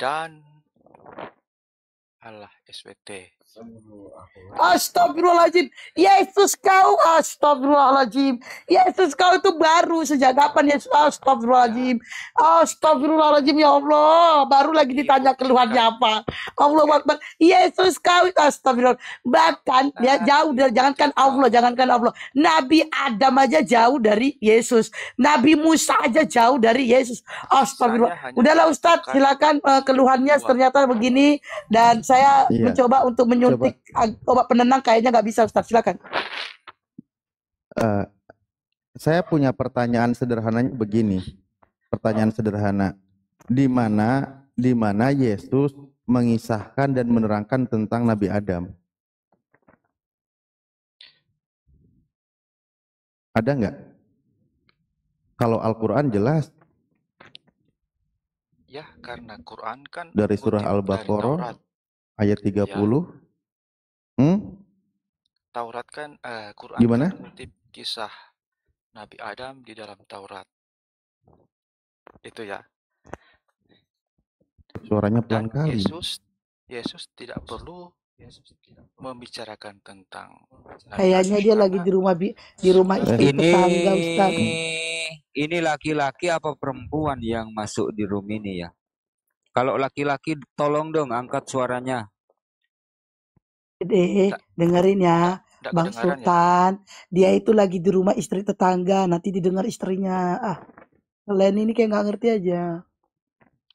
dan Allah SWT. Astagfirullahaladzim. Yesus kau, astagfirullahaladzim. Yesus kau itu baru sejak kapan Yesus? Astagfirullahaladzim. Astagfirullahaladzim ya Allah. Baru lagi ditanya keluhannya apa. Allah Akbar. Yesus kau itu astagfirullah. Bahkan ya jauh dari, jangankan Allah. Nabi Adam aja jauh dari Yesus. Nabi Musa aja jauh dari Yesus. Astagfirullah. Udahlah Ustadz, silakan keluhannya ternyata begini. Dan saya mencoba untuk menyuntik obat penenang, kayaknya nggak bisa Ustaz, silakan. Saya punya pertanyaan sederhananya begini. Pertanyaan sederhana. Di mana Yesus mengisahkan dan menerangkan tentang Nabi Adam? Ada nggak? Kalau Al-Quran jelas. Ya, karena Quran kan dari surah Al-Baqarah ayat 30. Taurat kan, Quran gimana? kan mengutip kisah Nabi Adam di dalam Taurat. Itu ya. Suaranya pelan kali. Yesus tidak perlu membicarakan tentang kayaknya dia lagi di rumah istri tetangga Ustaz. Ini laki-laki apa perempuan yang masuk di room ini ya? Kalau laki-laki tolong dong angkat suaranya. Dengerin ya Bang Sultan ya? Dia itu lagi di rumah istri tetangga, nanti didengar istrinya. Kalian ini kayak nggak ngerti aja.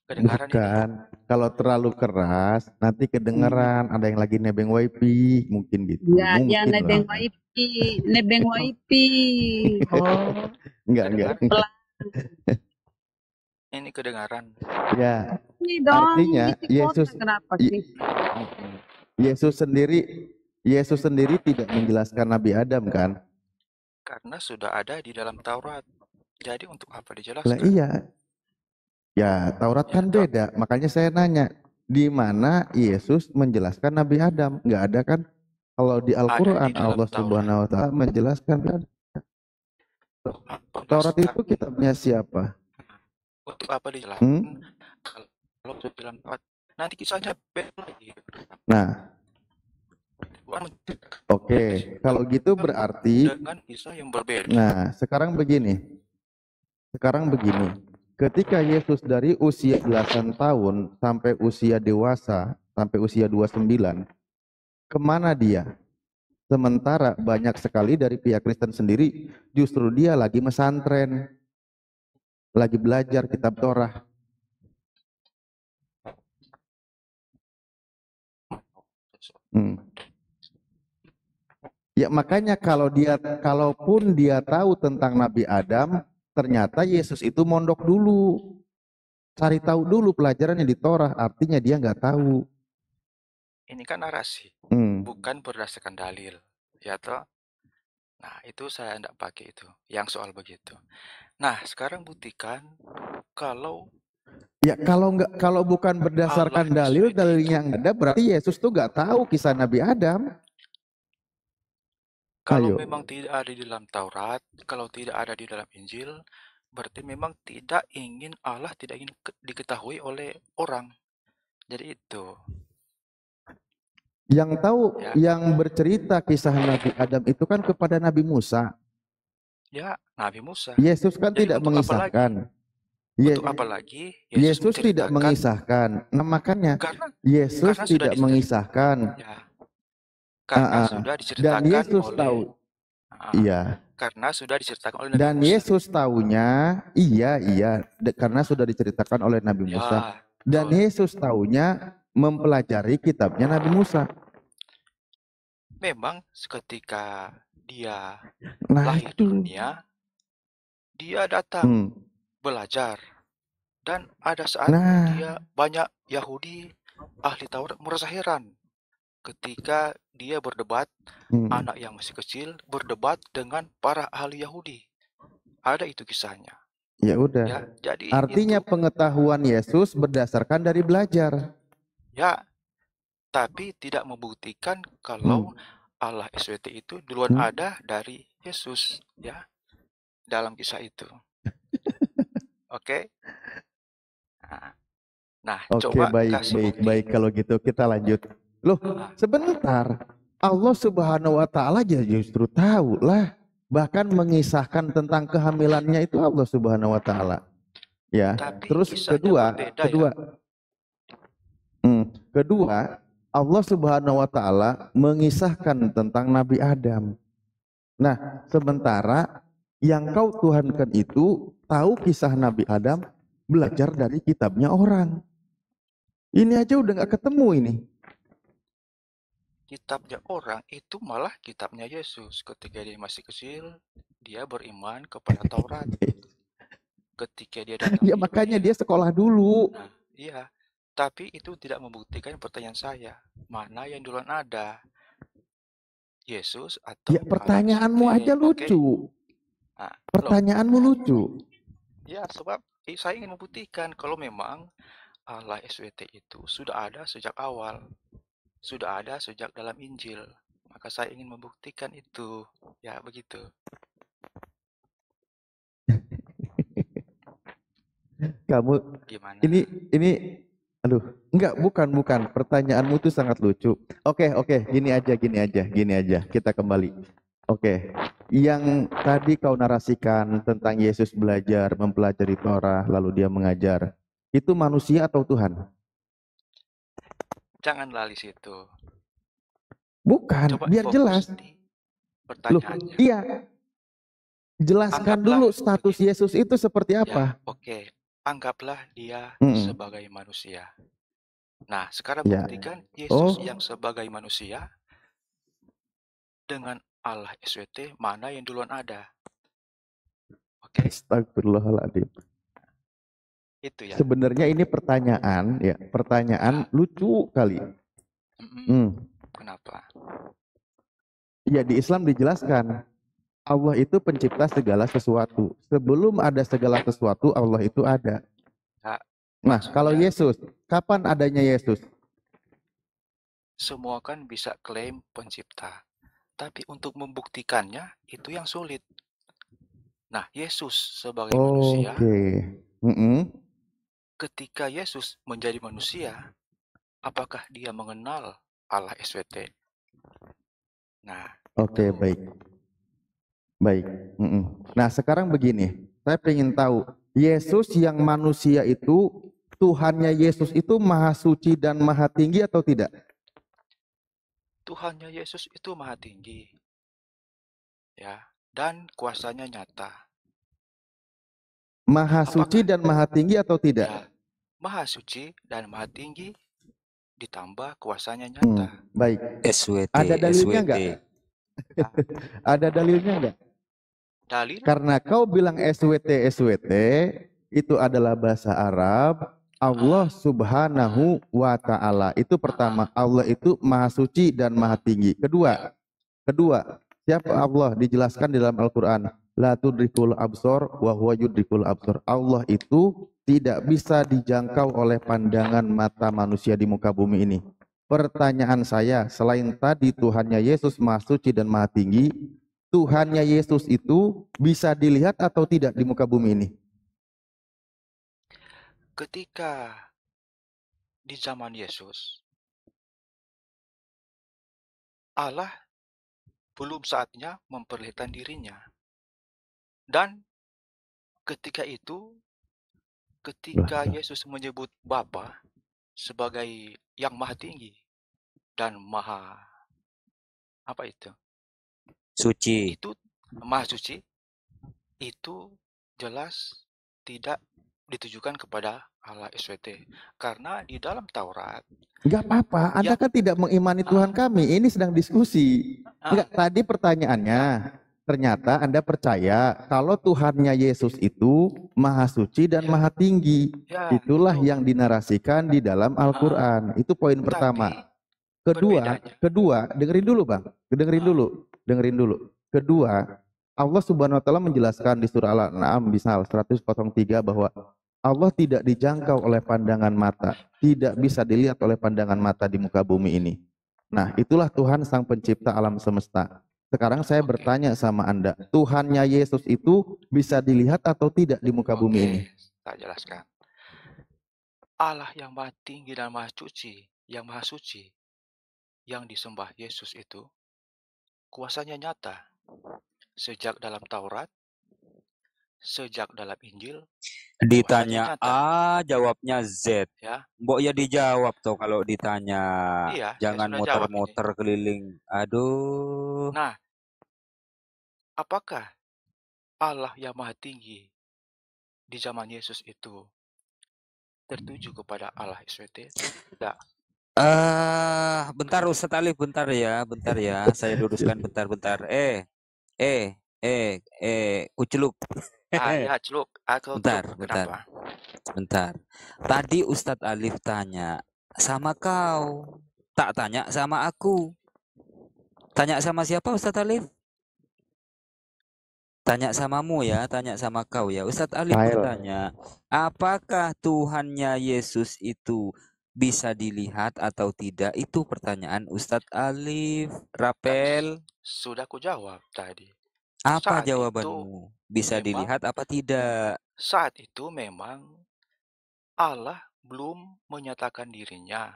Bukan, kalau terlalu keras nanti kedengeran. Ada yang lagi nebeng wifi mungkin gitu. Ya, mungkin yang nebeng wifi. Oh, enggak. Ini kedengaran. Ya. Ini dong, artinya Yesus kenapa sih? Yesus sendiri tidak menjelaskan Nabi Adam kan? Karena sudah ada di dalam Taurat. Jadi untuk apa dijelaskan? Lah iya. Ya, Taurat kan beda. Makanya saya nanya, di mana Yesus menjelaskan Nabi Adam? Enggak ada kan? Kalau di Al-Quran Allah Subhanahu wa taala menjelaskan. Taurat itu kitabnya siapa? Untuk apa dijelaskan? Kalau dalam Taurat nanti kisahnya beda lagi. Nah, oke, kalau gitu berarti dengan kisah yang berbeda. Nah, sekarang begini. Ketika Yesus dari usia belasan tahun sampai usia dewasa, sampai usia 29, kemana dia? Sementara banyak sekali dari pihak Kristen sendiri justru dia lagi mesantren, lagi belajar kitab Torah. Ya makanya kalaupun dia tahu tentang Nabi Adam, ternyata Yesus itu mondok dulu, cari tahu dulu pelajarannya di Torah, artinya dia nggak tahu. Ini kan narasi, bukan berdasarkan dalil, ya toh. Nah itu saya tidak pakai itu, yang soal begitu. Nah sekarang buktikan kalau kalau bukan berdasarkan dalilnya nggak ada, berarti Yesus tuh nggak tahu kisah Nabi Adam. Kalau memang tidak ada di dalam Taurat, kalau tidak ada di dalam Injil, berarti memang Allah tidak ingin diketahui oleh orang. Jadi itu. Yang tahu, yang bercerita kisah Nabi Adam itu kan kepada Nabi Musa. Ya, Nabi Musa. Yesus kan tidak mengisahkan. Untuk apa lagi? Yesus tidak mengisahkan. Nah makanya Yesus tidak mengisahkan. Ya. Karena sudah diceritakan dan Yesus oleh, tahu. Iya. Karena sudah diceritakan oleh Nabi dan Musa. Yesus tahunya, karena sudah diceritakan oleh Nabi Musa. Dan Yesus tahunya mempelajari kitabnya Nabi Musa. Memang ketika dia lahir di dunia, dia datang belajar. Dan ada saat dia banyak Yahudi ahli Taurat merasa heran ketika dia berdebat, anak yang masih kecil berdebat dengan para ahli Yahudi. Ada itu kisahnya. Ya udah. Ya, jadi artinya pengetahuan Yesus berdasarkan dari belajar. Ya, tapi tidak membuktikan kalau Allah SWT itu duluan ada dari Yesus, ya, dalam kisah itu. Oke. Nah, Oke, coba baik, kasih baik, bukti. baik. Kalau gitu kita lanjut. Loh, Nah, sebentar. Allah Subhanahu wa Ta'ala aja justru tahu lah. Bahkan mengisahkan tentang kehamilannya itu Allah Subhanahu wa Ta'ala. Ya. tapi Terus kisahnya kedua, berbeda ya. kedua, Allah Subhanahu wa Ta'ala mengisahkan tentang Nabi Adam. Nah, sementara yang kau tuhankan itu tahu kisah Nabi Adam belajar dari kitabnya orang. Ini aja udah nggak ketemu ini. Kitabnya orang itu malah kitabnya Yesus. Ketika dia masih kecil, dia beriman kepada Taurat. Ketika dia datang Ya di makanya dunia, dia sekolah dulu. nah, iya. Tapi itu tidak membuktikan pertanyaan saya. Mana yang duluan ada? Yesus atau Ya pertanyaanmu Allah aja SWT? lucu. Nah, Pertanyaanmu lucu. ya sebab saya ingin membuktikan kalau memang Allah SWT itu sudah ada sejak awal. Sudah ada sejak dalam Injil. Maka saya ingin membuktikan itu. Ya, begitu. Kamu Gimana? ini aduh, enggak, bukan. Pertanyaanmu tuh sangat lucu. Oke, gini aja. Kita kembali. Oke. Yang tadi kau narasikan tentang Yesus belajar, mempelajari Torah, lalu dia mengajar. Itu manusia atau Tuhan? Jangan lali situ. Bukan, Coba biar fokus jelas. di Loh, pertanyaannya. iya. Jelaskan Anggaplah dulu status begini. Yesus itu seperti apa. Ya, oke. Anggaplah dia Mm-mm. sebagai manusia. Nah, sekarang Ya. buktikan Yesus Oh. yang sebagai manusia dengan Allah SWT mana yang duluan ada. Oke, Astagfirullahaladzim. itu ya. Sebenarnya ini pertanyaan lucu kali. Kenapa? Ya, di Islam dijelaskan Allah itu pencipta segala sesuatu. Sebelum ada segala sesuatu, Allah itu ada. Ya, Nah, maksudnya, kalau Yesus, kapan adanya Yesus? semua kan bisa klaim pencipta. Tapi untuk membuktikannya itu yang sulit. Nah, Yesus sebagai manusia, ketika Yesus menjadi manusia, apakah dia mengenal Allah SWT? Nah, Oke, baik. Nah, sekarang begini, saya ingin tahu, Yesus yang manusia itu, Tuhannya Yesus itu maha suci dan maha tinggi atau tidak? Tuhannya Yesus itu maha tinggi, ya, dan kuasanya nyata. Maha suci dan maha tinggi atau tidak? Ya, maha suci dan maha tinggi ditambah kuasanya nyata. Baik. SWT. Ada dalilnya enggak? Ada dalilnya enggak? Dalil? Karena kau bilang SWT itu adalah bahasa Arab. Allah Subhanahu wa Ta'ala itu pertama, Allah itu maha suci dan maha tinggi. Kedua, siapa Allah? Dijelaskan di dalam Al-Quran, la tudrikul absor wa huwa yudrikul absor. Allah itu tidak bisa dijangkau oleh pandangan mata manusia di muka bumi ini. Pertanyaan saya, selain tadi Tuhannya Yesus maha suci dan maha tinggi, Tuhannya Yesus itu bisa dilihat atau tidak di muka bumi ini? Ketika di zaman Yesus, Allah belum saatnya memperlihatkan dirinya. Dan ketika itu, ketika Yesus menyebut Bapa sebagai yang maha tinggi dan maha suci, itu maha suci, itu jelas tidak ditujukan kepada Allah SWT. Karena di dalam Taurat, enggak apa-apa, Anda kan tidak mengimani Tuhan kami, ini sedang diskusi. Enggak, tadi pertanyaannya, ternyata Anda percaya kalau Tuhannya Yesus itu maha suci dan maha tinggi. Itulah yang dinarasikan di dalam Al-Quran. Itu poin pertama. Kedua, dengerin dulu Bang, dengerin dulu. Kedua, Allah Subhanahu wa Ta'ala menjelaskan di surah Al-An'am misal 103 bahwa Allah tidak dijangkau oleh pandangan mata, tidak bisa dilihat oleh pandangan mata di muka bumi ini. Nah, itulah Tuhan sang pencipta alam semesta. Sekarang saya bertanya sama Anda, Tuhannya Yesus itu bisa dilihat atau tidak di muka bumi ini? Saya jelaskan. Allah yang Maha Tinggi dan Maha Suci, yang disembah Yesus itu, kuasanya nyata. Sejak dalam Taurat, sejak dalam Injil, Ditanya nyata. A, jawabnya Z. Ya. Mbok ya dijawab tuh kalau ditanya. Iya, Jangan muter-muter keliling. Aduh. Nah, apakah Allah yang Maha Tinggi di zaman Yesus itu tertuju kepada Allah SWT? Tidak. Bentar Ustadz Alif, bentar ya. Saya luruskan bentar. Kuceluk. Ya, celuk. Bentar. Tadi Ustadz Alif tanya sama kau, tak tanya sama aku. Tanya sama siapa Ustadz Alif? Tanya samamu ya, tanya sama kau ya. Ustadz Alif bertanya, apakah Tuhannya Yesus itu bisa dilihat atau tidak? Itu pertanyaan Ustadz Alif. Rapel. Sudah ku jawab tadi. Apa jawabanmu? Bisa dilihat apa tidak? Saat itu memang Allah belum menyatakan dirinya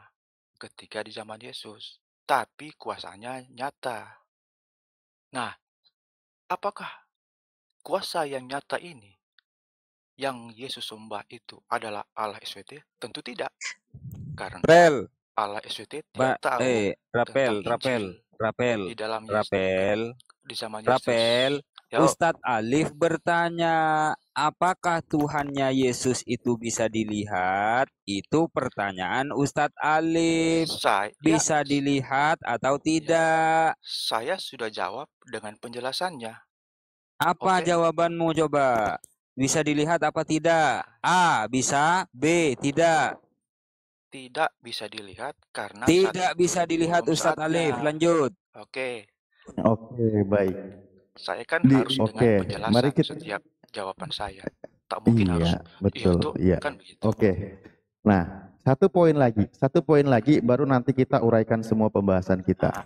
ketika di zaman Yesus, tapi kuasanya nyata. Nah, apakah kuasa yang nyata ini yang Yesus sembah itu adalah Allah SWT? Tentu tidak. Karena Allah SWT tidak tahu Rapel, di dalam di zaman Yesus. Rapel, Ustadz Alif bertanya, apakah Tuhannya Yesus itu bisa dilihat? Itu pertanyaan Ustadz Alif. Bisa dilihat atau tidak? Saya sudah jawab dengan penjelasannya. Apa jawabanmu coba? Bisa dilihat apa tidak? A, bisa. B, tidak. Tidak bisa dilihat karena tidak bisa dilihat Ustadz Alif. Lanjut. Oke, baik. Saya kan harus dengan penjelasan setiap jawaban saya. Tak mungkin harus. Betul. Iya, kan begitu. Nah, satu poin lagi baru nanti kita uraikan semua pembahasan kita.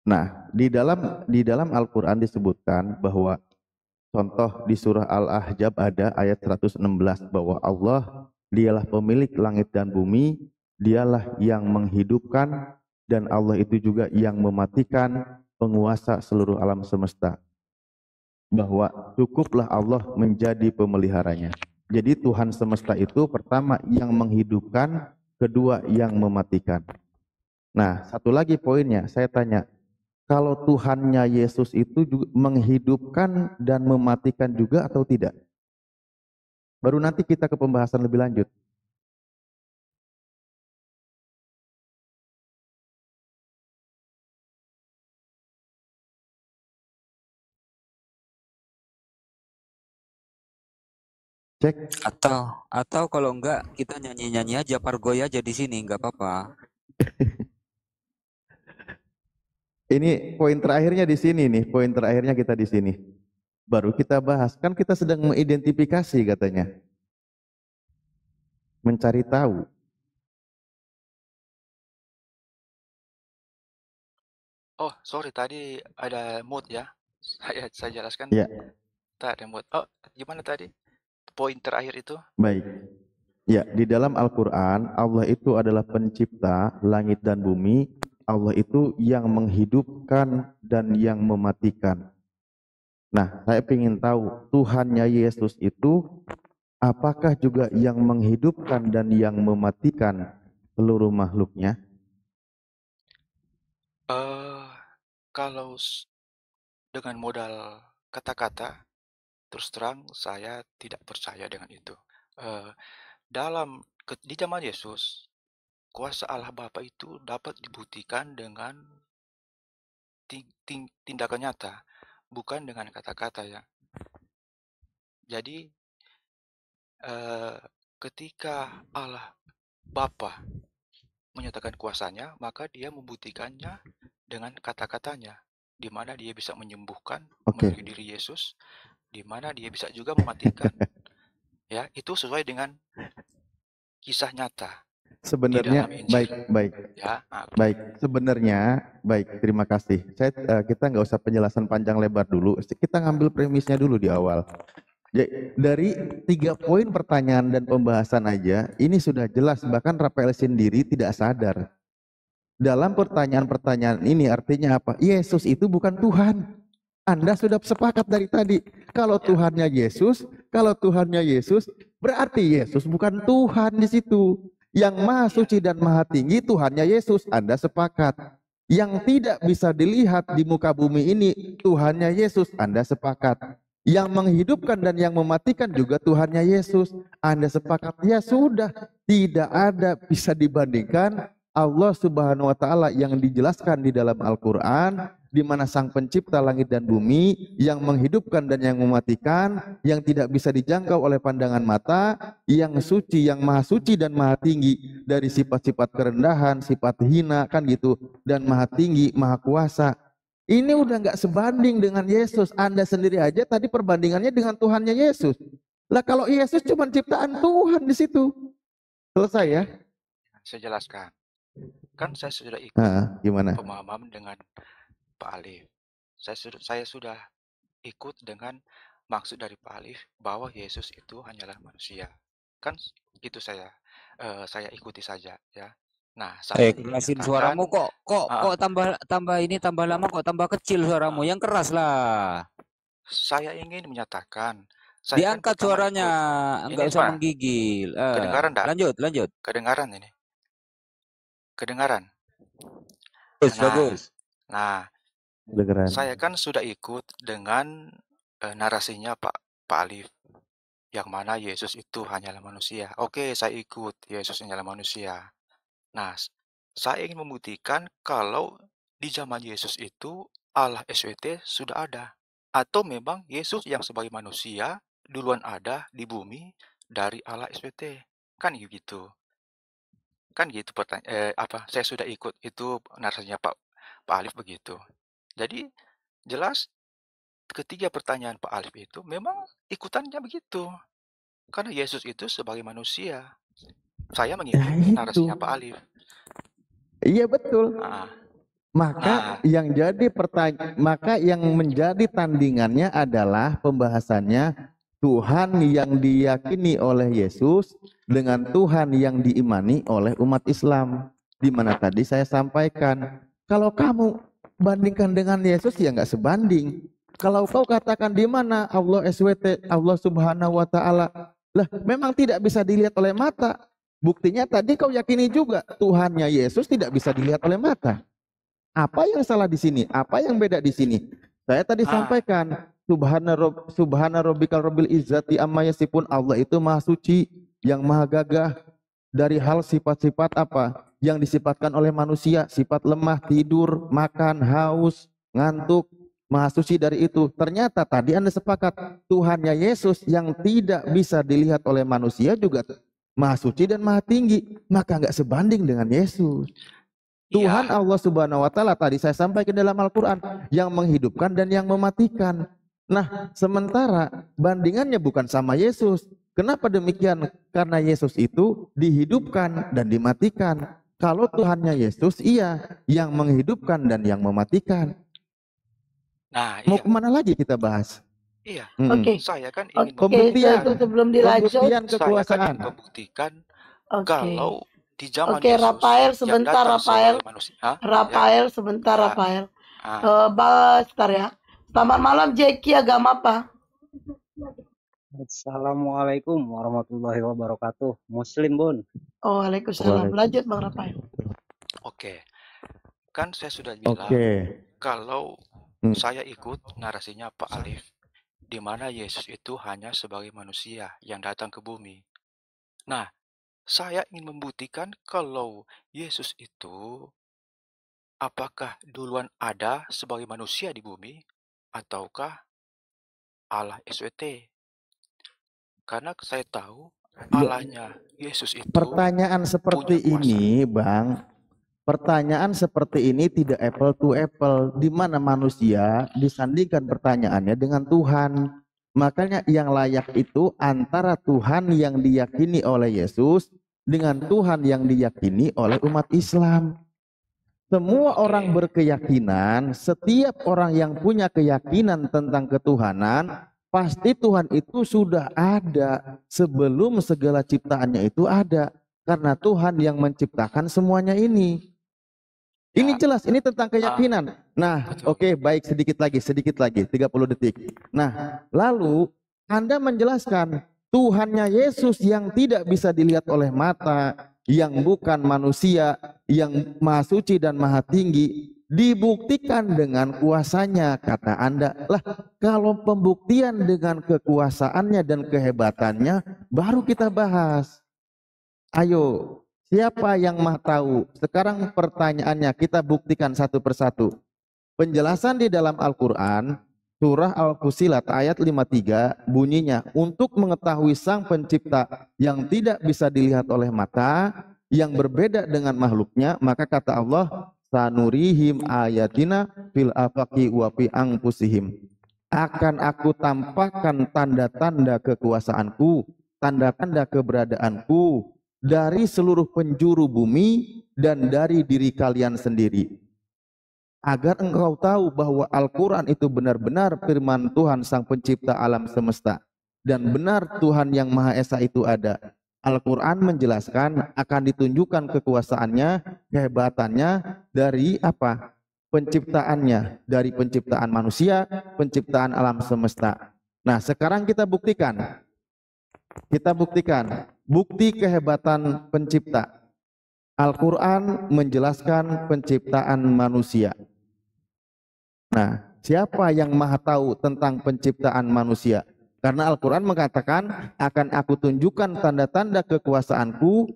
Nah, di dalam Al-Qur'an disebutkan bahwa contoh di surah Al-Ahzab ada ayat 116 bahwa Allah dialah pemilik langit dan bumi, dialah yang menghidupkan dan Allah itu juga yang mematikan, penguasa seluruh alam semesta. Bahwa cukuplah Allah menjadi pemeliharanya. Jadi Tuhan semesta itu pertama yang menghidupkan, kedua yang mematikan. Nah, satu lagi poinnya, saya tanya, kalau Tuhannya Yesus itu juga menghidupkan dan mematikan juga atau tidak? Baru nanti kita ke pembahasan lebih lanjut. Cek. Atau kalau enggak kita nyanyi aja Pargoy aja di sini, enggak apa-apa. Ini poin terakhirnya di sini nih, poin terakhirnya kita di sini. Baru kita bahas, kan kita sedang mengidentifikasi katanya. Mencari tahu. Oh, sorry tadi ada mood ya. Saya jelaskan. Ya. Tak ada mood. Oh, gimana tadi? Poin terakhir itu? Baik. Ya, di dalam Al-Qur'an Allah itu adalah pencipta langit dan bumi. Allah itu yang menghidupkan dan yang mematikan. Nah, saya ingin tahu Tuhannya Yesus itu apakah juga yang menghidupkan dan yang mematikan seluruh makhluknya? Kalau dengan modal kata-kata, terus terang saya tidak percaya dengan itu. Di zaman Yesus, kuasa Allah Bapa itu dapat dibuktikan dengan tindakan nyata, bukan dengan kata-kata ya. Jadi ketika Allah Bapa menyatakan kuasanya, maka dia membuktikannya dengan kata-katanya, di mana dia bisa menyembuhkan melalui diri Yesus, di mana dia bisa juga mematikan. Ya, itu sesuai dengan kisah nyata. Sebenarnya baik. Ya, Sebenarnya baik. Terima kasih. Kita nggak usah penjelasan panjang lebar dulu. Kita ngambil premisnya dulu di awal. Dari 3 poin pertanyaan dan pembahasan aja, ini sudah jelas, bahkan Rafael sendiri tidak sadar. Dalam pertanyaan-pertanyaan ini artinya apa? Yesus itu bukan Tuhan. Anda sudah sepakat dari tadi. Kalau Tuhannya Yesus, berarti Yesus bukan Tuhan di situ. Yang maha suci dan maha tinggi Tuhannya Yesus, Anda sepakat. Yang tidak bisa dilihat di muka bumi ini Tuhannya Yesus, Anda sepakat. Yang menghidupkan dan yang mematikan juga Tuhannya Yesus, Anda sepakat. Ya sudah, tidak ada bisa dibandingkan Allah Subhanahu wa taala yang dijelaskan di dalam Al-Qur'an, di mana Sang Pencipta langit dan bumi, yang menghidupkan dan yang mematikan, yang tidak bisa dijangkau oleh pandangan mata, yang suci, yang maha suci dan maha tinggi dari sifat-sifat kerendahan, sifat hina, kan gitu, dan maha tinggi, maha kuasa. Ini udah nggak sebanding dengan Yesus. Anda sendiri aja tadi perbandingannya dengan Tuhannya Yesus. Lah kalau Yesus cuma ciptaan Tuhan di situ. Selesai ya? Saya jelaskan. Kan saya sudah ikut gimana? pemahaman dengan Pak Alif. Saya sudah ikut dengan maksud dari Pak Alif bahwa Yesus itu hanyalah manusia. Kan itu saya ikuti saja ya. Nah, saya kerasin suaramu kok tambah lama kok tambah kecil suaramu, yang keras lah. Saya ingin menyatakan. Diangkat suaranya, enggak usah menggigil. Kedengaran enggak? Lanjut. Kedengaran ini. Kedengaran. Bagus. Nah, saya kan sudah ikut dengan narasinya Pak Alif, yang mana Yesus itu hanyalah manusia. Oke, saya ikut Yesus hanyalah manusia. Nah, saya ingin membuktikan kalau di zaman Yesus itu Allah SWT sudah ada. Atau memang Yesus yang sebagai manusia duluan ada di bumi dari Allah SWT. Kan gitu. Kan gitu saya sudah ikut itu narasinya Pak Alif begitu. Jadi jelas ketiga pertanyaan Pak Alif itu memang ikutannya begitu. Karena Yesus itu sebagai manusia. Saya mengikuti narasinya Pak Alif. Iya betul. Maka yang menjadi tandingannya adalah pembahasannya Tuhan yang diyakini oleh Yesus dengan Tuhan yang diimani oleh umat Islam. Di mana tadi saya sampaikan, kalau kamu bandingkan dengan Yesus ya nggak sebanding. Kalau kau katakan di mana Allah SWT, Allah Subhanahu wa taala, lah memang tidak bisa dilihat oleh mata. Buktinya tadi kau yakini juga Tuhannya Yesus tidak bisa dilihat oleh mata. Apa yang salah di sini? Apa yang beda di sini? Saya tadi sampaikan Subhana rabbikal rabbil izzati amma yasifun. Allah itu maha suci, yang maha gagah dari hal sifat-sifat apa yang disifatkan oleh manusia, sifat lemah, tidur, makan, haus, ngantuk. Maha suci dari itu. Ternyata tadi Anda sepakat Tuhannya Yesus yang tidak bisa dilihat oleh manusia juga maha suci dan maha tinggi, maka nggak sebanding dengan Yesus. Tuhan Allah Subhanahu wa taala tadi saya sampaikan dalam Al-Qur'an yang menghidupkan dan yang mematikan. Nah, sementara bandingannya bukan sama Yesus. Kenapa demikian? Karena Yesus itu dihidupkan dan dimatikan. Kalau Tuhannya Yesus iya yang menghidupkan dan yang mematikan. Nah, iya. Mau kemana lagi kita bahas? Iya. Oke. Saya kan ingin pembuktian sebelum dilanjut, kekuasaan. Saya kan membuktikan kalau di zaman Oke, Yesus Rafael sebentar, Rafael. Rafael sebentar, Rafael. Sebentar ya. Selamat malam, Jeki. Agama apa? Assalamualaikum warahmatullahi wabarakatuh. Muslim, Bun. Oh, waalaikumsalam. Lanjut, Bang Rafael. Oke. Kan saya sudah bilang kalau saya ikut narasinya Pak Alif, di mana Yesus itu hanya sebagai manusia yang datang ke bumi. Nah, saya ingin membuktikan kalau Yesus itu apakah duluan ada sebagai manusia di bumi ataukah Allah SWT. Karena saya tahu Allahnya Yesus itu pertanyaan seperti ini, Bang. Pertanyaan seperti ini tidak apple to apple, di mana manusia disandingkan pertanyaannya dengan Tuhan. Makanya yang layak itu antara Tuhan yang diyakini oleh Yesus dengan Tuhan yang diyakini oleh umat Islam. Semua orang berkeyakinan, setiap orang yang punya keyakinan tentang ketuhanan pasti Tuhan itu sudah ada sebelum segala ciptaannya itu ada. Karena Tuhan yang menciptakan semuanya ini. Ini jelas, ini tentang keyakinan. Nah, oke, baik, sedikit lagi, 30 detik. Nah, lalu Anda menjelaskan Tuhannya Yesus yang tidak bisa dilihat oleh mata, yang bukan manusia, yang maha suci dan maha tinggi, dibuktikan dengan kuasanya. Kata Anda, lah kalau pembuktian dengan kekuasaannya dan kehebatannya, baru kita bahas. Ayo, siapa yang maha tahu? Sekarang pertanyaannya, kita buktikan satu persatu. Penjelasan di dalam Al-Quran, surah Al-Fusilat ayat 53, bunyinya, untuk mengetahui sang pencipta yang tidak bisa dilihat oleh mata, yang berbeda dengan makhluknya, maka kata Allah, sanurihim ayatina fil afaqi wa fi anfusihim. Akan aku tampakkan tanda-tanda kekuasaanku, tanda-tanda keberadaanku, dari seluruh penjuru bumi dan dari diri kalian sendiri, agar engkau tahu bahwa Al-Quran itu benar-benar firman Tuhan sang pencipta alam semesta, dan benar Tuhan yang Maha Esa itu ada. Al-Quran menjelaskan akan ditunjukkan kekuasaannya, kehebatannya dari apa? Penciptaannya, dari penciptaan manusia, penciptaan alam semesta. Nah, sekarang kita buktikan. Bukti kehebatan pencipta. Al-Quran menjelaskan penciptaan manusia. Nah, siapa yang maha tahu tentang penciptaan manusia? Karena Al-Quran mengatakan, akan aku tunjukkan tanda-tanda kekuasaanku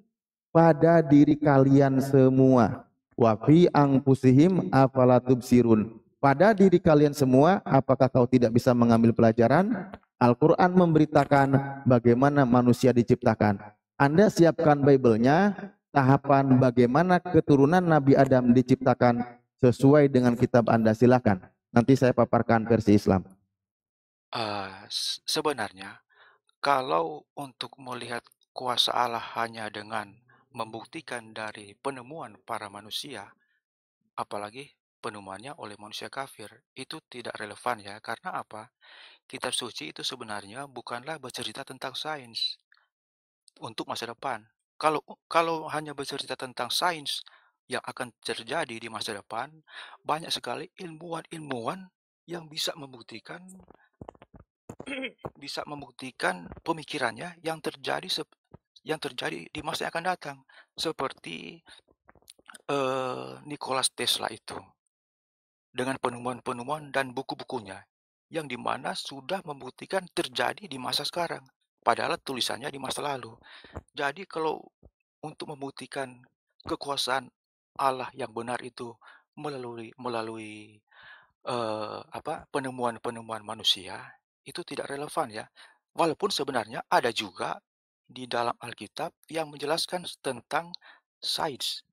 pada diri kalian semua. Wa fi anfusihim afala tubsirun. Pada diri kalian semua, apakah kau tidak bisa mengambil pelajaran? Al-Quran memberitakan bagaimana manusia diciptakan. Anda siapkan Bible-nya, tahapan bagaimana keturunan Nabi Adam diciptakan sesuai dengan kitab Anda, silakan. Nanti saya paparkan versi Islam. Sebenarnya, kalau untuk melihat kuasa Allah hanya dengan membuktikan dari penemuan para manusia, apalagi penemuannya oleh manusia kafir, itu tidak relevan ya. Karena apa? Kitab suci itu sebenarnya bukanlah bercerita tentang sains untuk masa depan. Kalau hanya bercerita tentang sains yang akan terjadi di masa depan, banyak sekali ilmuwan-ilmuwan yang bisa membuktikan pemikirannya yang terjadi di masa yang akan datang, seperti Nikola Tesla itu dengan penemuan-penemuan dan buku-bukunya yang dimana sudah membuktikan terjadi di masa sekarang, padahal tulisannya di masa lalu. Jadi kalau untuk membuktikan kekuasaan Allah yang benar itu melalui penemuan-penemuan manusia, itu tidak relevan ya. Walaupun sebenarnya ada juga di dalam Alkitab yang menjelaskan tentang sains,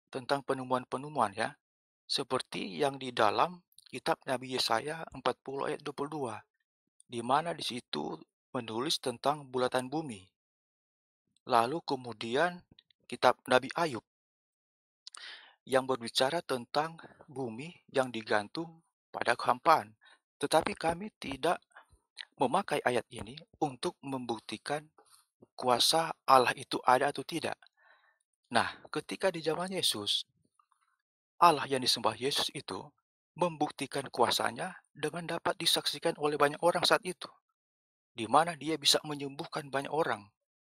tentang penemuan-penemuan ya, seperti yang di dalam kitab Nabi Yesaya 40 ayat 22, di mana di situ menulis tentang bulatan bumi. Lalu kemudian kitab Nabi Ayub yang berbicara tentang bumi yang digantung pada kehampaan. Tetapi kami tidak memakai ayat ini untuk membuktikan kuasa Allah itu ada atau tidak. Nah, ketika di zaman Yesus, Allah yang disembah Yesus itu membuktikan kuasanya dengan dapat disaksikan oleh banyak orang saat itu, di mana dia bisa menyembuhkan banyak orang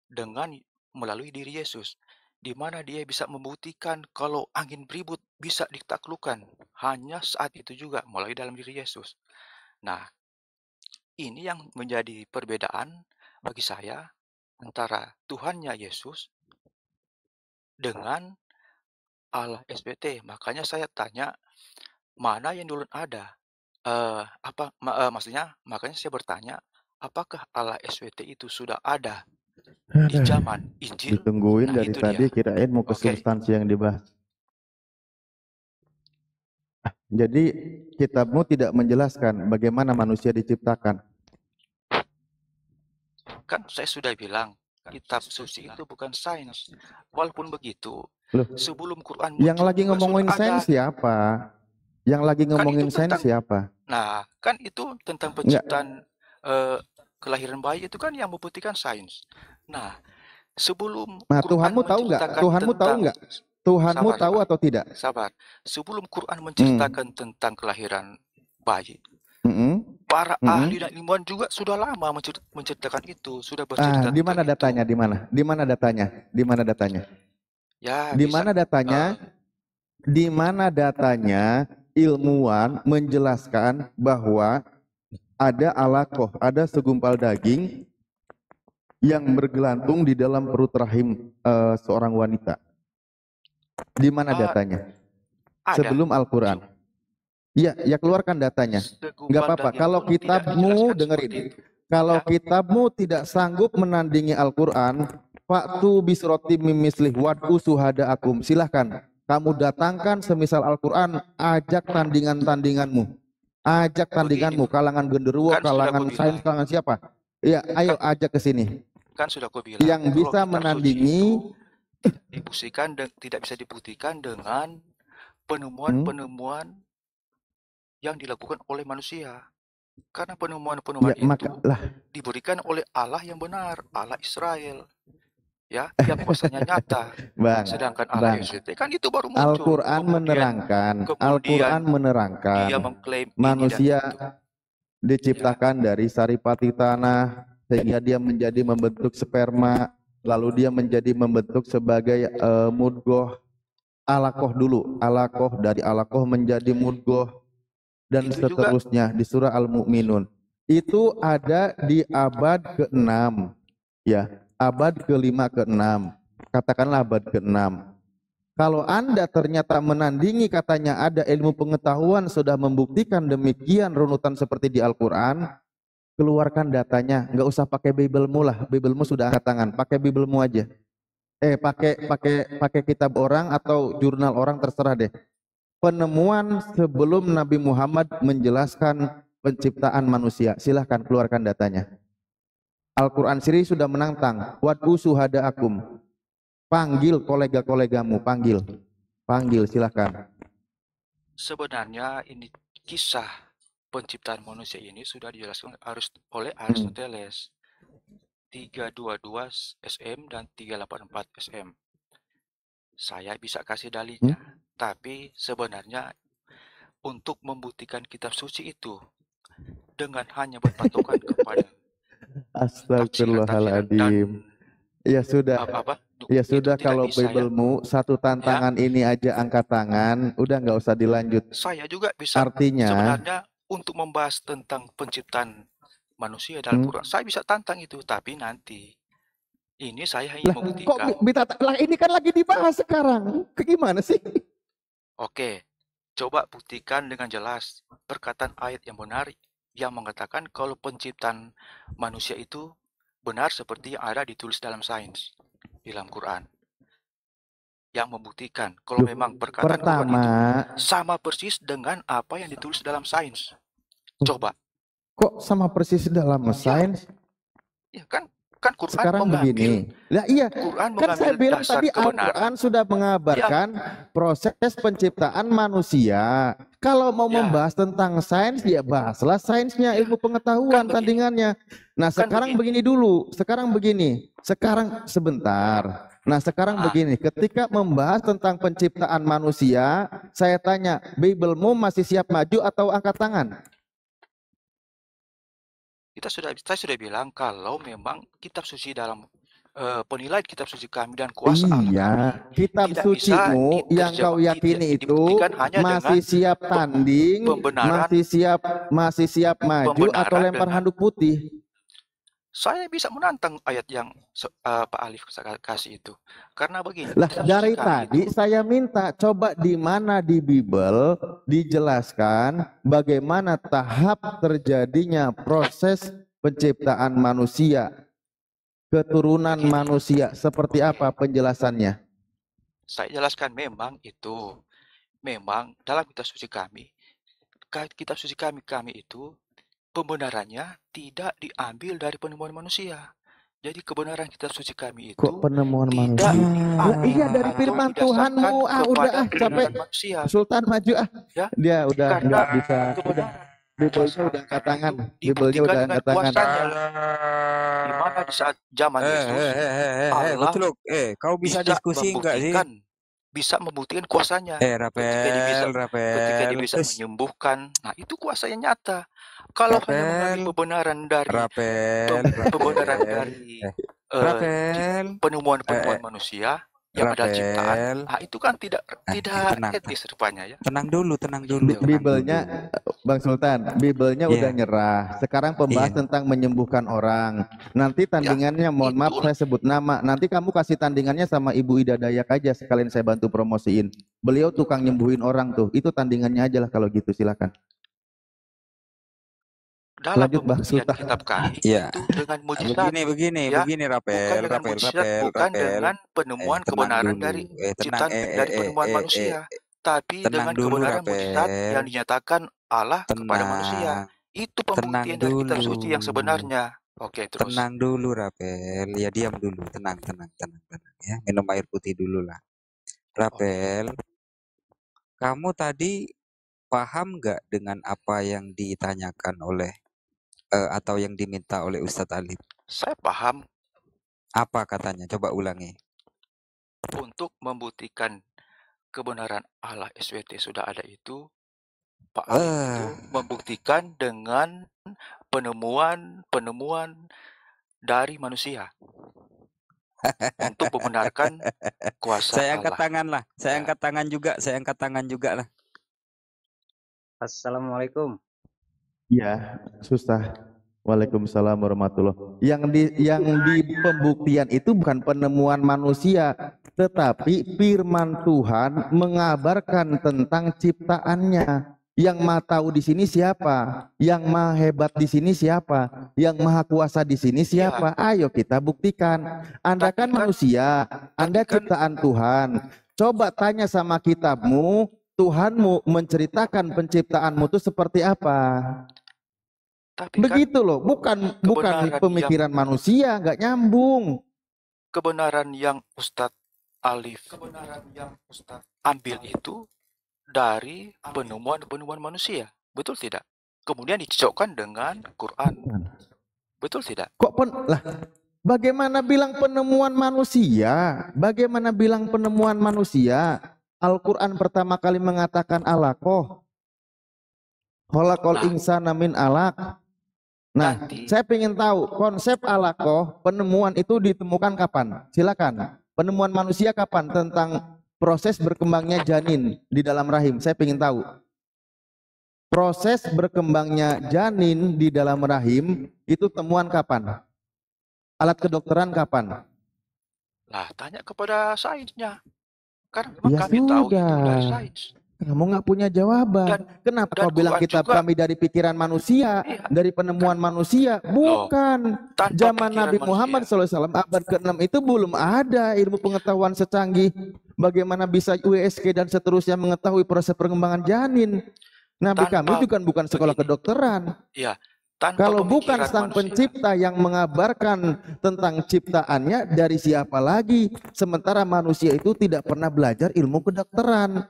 dengan melalui diri Yesus, di mana dia bisa membuktikan kalau angin beribut bisa ditaklukkan hanya saat itu juga melalui dalam diri Yesus. Nah, ini yang menjadi perbedaan bagi saya antara Tuhannya Yesus dengan Allah SBT. Makanya saya tanya, mana yang dulu ada? Maksudnya, makanya saya bertanya, apakah Allah SWT itu sudah ada di zaman Injil? Ditungguin Nah, dari itu tadi, dia. kirain mau ke substansi yang dibahas. Jadi kitabmu tidak menjelaskan bagaimana manusia diciptakan. Kan saya sudah bilang, kitab suci itu bukan sains. Walaupun begitu, Loh, sebelum Quran yang muncul lagi juga ngomongin sudah sains ada. siapa? Yang lagi ngomongin sains siapa? Nah, kan itu tentang penciptaan kelahiran bayi itu kan yang membuktikan sains. Nah, sebelum Nah, Quran Tuhanmu tahu nggak? menceritakan Tuhanmu tahu tentang nggak? Tuhanmu sabar, tahu sabar, atau tidak? sabar. Sebelum Quran Hmm. menceritakan tentang kelahiran bayi, para ahli dan ilmuwan juga sudah lama menceritakan itu, sudah bercerita Di tentang mana itu. datanya? Di mana? Di mana datanya? Di mana datanya? Ya, Di bisa mana datanya? Di mana datanya ilmuwan menjelaskan bahwa ada alaqoh, ada segumpal daging yang bergelantung di dalam perut rahim seorang wanita. Di mana datanya? ada. Sebelum Al-Quran. Ya, ya keluarkan datanya. Nggak apa-apa. Kalau kitabmu, dengerin. Kalau kitabmu tidak sanggup menandingi Al-Quran, faktu bisroti mimislih wad'u suhada'akum. Silahkan. Kamu datangkan semisal Al-Quran, ajak tandingan-tandinganmu. Ajak tandinganmu, kalangan genderuwo, kalangan sains, kalangan siapa? Ya, ayo ajak ke sini. Kan sudah aku bilang. Yang bisa menandingi tidak bisa dibuktikan dengan penemuan-penemuan yang dilakukan oleh manusia. Karena penemuan-penemuan itu diberikan oleh Allah yang benar, Allah Israel. Ya, yang kuasanya nyata. Sedangkan Allah Israel kan itu baru muncul. Al-Quran menerangkan dia mengklaim manusia diciptakan dari saripati tanah sehingga dia menjadi membentuk sperma, lalu dia menjadi membentuk sebagai mudgoh, alaqoh dulu, alaqoh, dari alaqoh menjadi mudgoh, dan itu seterusnya juga di surah Al-Mu'minun. Itu ada di abad ke-6, ya, abad ke-5 ke-6, katakanlah abad ke-6. Kalau Anda ternyata menandingi katanya ada ilmu pengetahuan sudah membuktikan demikian runutan seperti di Al-Quran, keluarkan datanya. Nggak usah pakai Biblemu lah, Biblemu sudah angkat tangan, pakai Biblemu aja. Pakai kitab orang atau jurnal orang, terserah deh. Penemuan sebelum Nabi Muhammad menjelaskan penciptaan manusia, silahkan keluarkan datanya. Al-Quran sendiri sudah menantang, wad'u suhada'akum. Panggil kolega-kolegamu, panggil, silahkan. Sebenarnya ini kisah penciptaan manusia ini sudah dijelaskan oleh Aristoteles. 322 SM dan 384 SM. Saya bisa kasih dalilnya, tapi sebenarnya untuk membuktikan kitab suci itu dengan hanya berpatokan kepada Astagfirullahaladzim. Ya sudah. Ya sudah, kalau Biblemu satu tantangan ini aja angkat tangan, udah nggak usah dilanjut. Saya juga bisa. Artinya sebenarnya untuk membahas tentang penciptaan manusia dalam Quran, saya bisa tantang itu, tapi nanti ini saya hanya membuktikan. Kok ini kan lagi dibahas sekarang. Gimana sih? Oke, coba buktikan dengan jelas perkataan ayat yang benar yang mengatakan kalau penciptaan manusia itu benar seperti yang ada ditulis dalam sains di dalam Quran. Yang membuktikan kalau memang perkataan Quran itu sama persis dengan apa yang ditulis dalam sains. Coba. Kok sama persis dalam sains? Ya kan Quran sekarang begini. Lah iya, kan saya bilang tadi Al-Quran sudah mengabarkan proses penciptaan manusia. Kalau mau membahas tentang sains, ya bahaslah sainsnya, ilmu pengetahuan, tandingannya. Nah, sekarang begini dulu. Sekarang begini. Sekarang sebentar. Nah, sekarang begini. Ketika membahas tentang penciptaan manusia, saya tanya, Biblemu masih siap maju atau angkat tangan? Saya sudah bilang kalau memang kitab suci dalam penilaian kitab suci kami dan kuasa Allah kami, kitab sucimu yang kau yakini itu masih siap tanding, masih siap maju atau lempar handuk putih? Saya bisa menantang ayat yang Pak Alif kasih itu. Karena begini. Lah, dari tadi saya minta coba di mana di Bible dijelaskan bagaimana tahap terjadinya proses penciptaan manusia, keturunan manusia, seperti apa penjelasannya? Saya jelaskan memang dalam kitab suci kami itu pembenarannya tidak diambil dari penemuan manusia. Jadi kebenaran kitab suci kami itu penemuan manusia. Iya, dari firman Tuhanmu. Udah capek. Sultan maju ya? Dia udah nggak bisa. Bibelnya udah angkat tangan. Bibelnya dibuktikan udah dengan angkat tangan. kuasanya. Di mana di saat zaman Yesus Allah betul. Kau bisa diskusi enggak sih? Bisa membuktikan kuasanya. Ketika dia bisa menyembuhkan, nah itu kuasanya nyata. Kalau hanya mengambil kebenaran dari penemuan-penemuan manusia yang ada ciptaan, nah itu kan tidak etis rupanya ya. Tenang dulu. Bibelnya, Bang Sultan, Bibelnya udah nyerah. Sekarang pembahas tentang menyembuhkan orang. Nanti tandingannya, mohon maaf saya sebut nama. Nanti kamu kasih tandingannya sama Ibu Ida Dayak aja, sekalian saya bantu promosiin. Beliau tukang nyembuhin orang tuh. Itu tandingannya aja lah kalau gitu, silakan. Dalam lanjut Bang pembuktian Sultan. kitab kami itu dengan mujizat. Begini Rapel, bukan dengan penemuan kebenaran dari ciptaan dari penemuan manusia, tapi dengan kebenaran mujizat yang dinyatakan Allah kepada manusia. Itu pembuktian dari kitab suci yang sebenarnya. Oke, terus. Tenang dulu Rapel, ya diam dulu, tenang ya, minum air putih dulu lah. Rapel, kamu tadi paham nggak dengan apa yang ditanyakan oleh atau yang diminta oleh Ustadz Alif? Saya paham. Apa katanya? Coba ulangi. Untuk membuktikan kebenaran Allah SWT sudah ada itu, Pak Alif itu membuktikan dengan penemuan dari manusia untuk membenarkan kuasa saya angkat Allah. Tangan lah. Saya angkat tangan juga lah. Assalamualaikum. Ya, susah. Waalaikumsalam warahmatullahi. Yang di pembuktian itu bukan penemuan manusia, tetapi firman Tuhan mengabarkan tentang ciptaannya. Yang maha tahu di sini siapa? Yang maha hebat di sini siapa? Yang maha kuasa di sini siapa? Ayo kita buktikan. Anda kan manusia, Anda ciptaan Tuhan. Coba tanya sama kitabmu, Tuhanmu menceritakan penciptaanmu itu seperti apa? Tapi begitu loh, bukan pemikiran manusia, nggak nyambung. Kebenaran yang Ustadz Alif ambil itu dari penemuan manusia, betul tidak? Kemudian dicocokkan dengan Quran, betul tidak? Bagaimana bilang penemuan manusia? Bagaimana bilang penemuan manusia? Al-Quran pertama kali mengatakan alaqoh, khalaqal insana min alaq. Nah, saya ingin tahu konsep alaqoh, penemuan itu ditemukan kapan? Silakan. Penemuan manusia kapan? Tentang proses berkembangnya janin di dalam rahim. Saya ingin tahu. Proses berkembangnya janin di dalam rahim itu temuan kapan? Alat kedokteran kapan? Lah, tanya kepada sainsnya. Karena memang kami tahu itu dari sains. Kamu nggak punya jawaban. Kenapa kau bilang kitab kami dari pikiran manusia, dari penemuan manusia? Bukan. Zaman Nabi Muhammad SAW abad ke-6 itu belum ada ilmu pengetahuan secanggih. Bagaimana bisa USG dan seterusnya mengetahui proses perkembangan janin? Nabi kami juga bukan sekolah kedokteran. Iya. Kalau bukan sang pencipta yang mengabarkan tentang ciptaannya, dari siapa lagi? Sementara manusia itu tidak pernah belajar ilmu kedokteran.